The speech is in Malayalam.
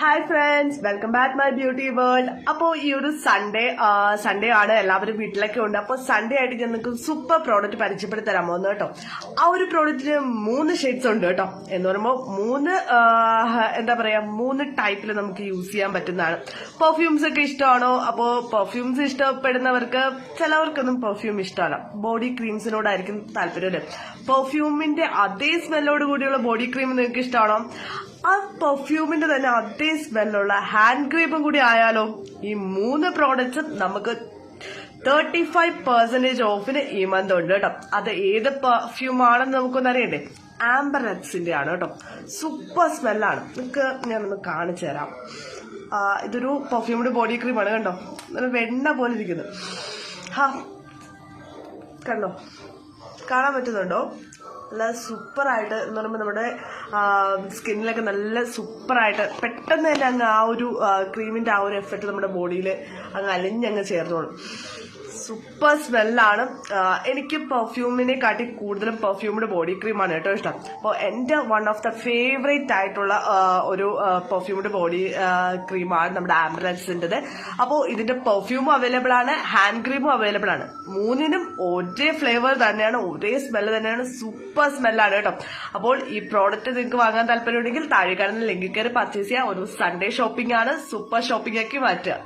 Hi friends, welcome back my beauty world. അപ്പോൾ ഈ ഒരു സൺഡേ ആണ്, എല്ലാവരും വീട്ടിലൊക്കെ ഉണ്ട്. അപ്പോൾ സൺഡേ ആയിട്ട് ഞാൻ നിങ്ങൾക്ക് സൂപ്പർ പ്രോഡക്റ്റ് പരിചയപ്പെടുത്തി തരാൻ പോകുന്നു കേട്ടോ. ആ ഒരു പ്രോഡക്റ്റിന് 3 ഷെയ്ഡ്സ് ഉണ്ട് കേട്ടോ. എന്ന് പറയുമ്പോൾ 3 ടൈപ്പിൽ നമുക്ക് യൂസ് ചെയ്യാൻ പറ്റുന്നതാണ്. പെർഫ്യൂംസ് ഒക്കെ ഇഷ്ടമാണോ? അപ്പോൾ പെർഫ്യൂംസ് ഇഷ്ടപ്പെടുന്നവർക്ക്, ചിലവർക്കൊന്നും പെർഫ്യൂം ഇഷ്ടമല്ല, ബോഡി ക്രീംസിനോടായിരിക്കും താല്പര്യം അല്ലേ. പെർഫ്യൂമിന്റെ അതേ സ്മെല്ലോട് കൂടിയുള്ള ബോഡി ക്രീം നിങ്ങൾക്ക് ഇഷ്ടമാണോ? ആ പെർഫ്യൂമിന്റെ തന്നെ അതേ സ്മെല്ലുള്ള ഹാൻഡ് ക്രീമും കൂടി ആയാലോ? ഈ 3 പ്രോഡക്റ്റ്സും നമുക്ക് 35% ഓഫിന് ഈ മന്ത് ഉണ്ട് കേട്ടോ. അത് ഏത് പെർഫ്യൂം ആണെന്ന് നമുക്കൊന്ന് അറിയണ്ടേ? ആംബറെക്സിന്റെ ആണ് കേട്ടോ. സൂപ്പർ സ്മെല്ലാണ്. നിങ്ങൾക്ക് ഞാനൊന്ന് കാണിച്ചു തരാം. ഇതൊരു പെർഫ്യൂമിന്റെ ബോഡി ക്രീമാണ് കണ്ടോ, നല്ല വെണ്ണ പോലെ ഇരിക്കുന്നത്. കണ്ടോ, കാണാൻ പറ്റുന്നുണ്ടോ? നല്ല സൂപ്പറായിട്ട് എന്ന് പറയുമ്പോൾ നമ്മുടെ സ്കിന്നിലൊക്കെ നല്ല സൂപ്പറായിട്ട് പെട്ടെന്ന് തന്നെ അങ്ങ് ആ ഒരു ക്രീമിന്റെ ആ ഒരു എഫക്റ്റ് നമ്മുടെ ബോഡിയിൽ അങ്ങ് അലിഞ്ഞങ്ങ് ചേർന്നോളും. സൂപ്പർ സ്മെല്ലാണ്. എനിക്ക് പെർഫ്യൂമിനെ കാട്ടി കൂടുതലും പെർഫ്യൂമിന്റെ ബോഡി ക്രീമാണ് കേട്ടോ ഇഷ്ടം. അപ്പോൾ എൻ്റെ വൺ ഓഫ് ദ ഫേവറേറ്റ് ആയിട്ടുള്ള ഒരു പെർഫ്യൂമിന്റെ ബോഡി ക്രീമാണ് നമ്മുടെ ആംബറെക്സിൻ്റെത്. അപ്പോൾ ഇതിന്റെ പെർഫ്യൂമും അവൈലബിൾ ആണ്, ഹാൻഡ് ക്രീമും അവൈലബിൾ ആണ്. 3നും ഒരേ ഫ്ലേവർ തന്നെയാണ്, ഒരേ സ്മെല്ല് തന്നെയാണ്. സൂപ്പർ സ്മെല്ലാണ് കേട്ടോ. അപ്പോൾ ഈ പ്രോഡക്റ്റ് നിങ്ങൾക്ക് വാങ്ങാൻ താല്പര്യമുണ്ടെങ്കിൽ താഴെ കാണുന്ന ലിങ്കിൽ കയറി പർച്ചേസ് ചെയ്യുക. ഒരു സൺഡേ ഷോപ്പിംഗ് ആണ്, സൂപ്പർ ഷോപ്പിംഗ് ആക്കി മാറ്റുക.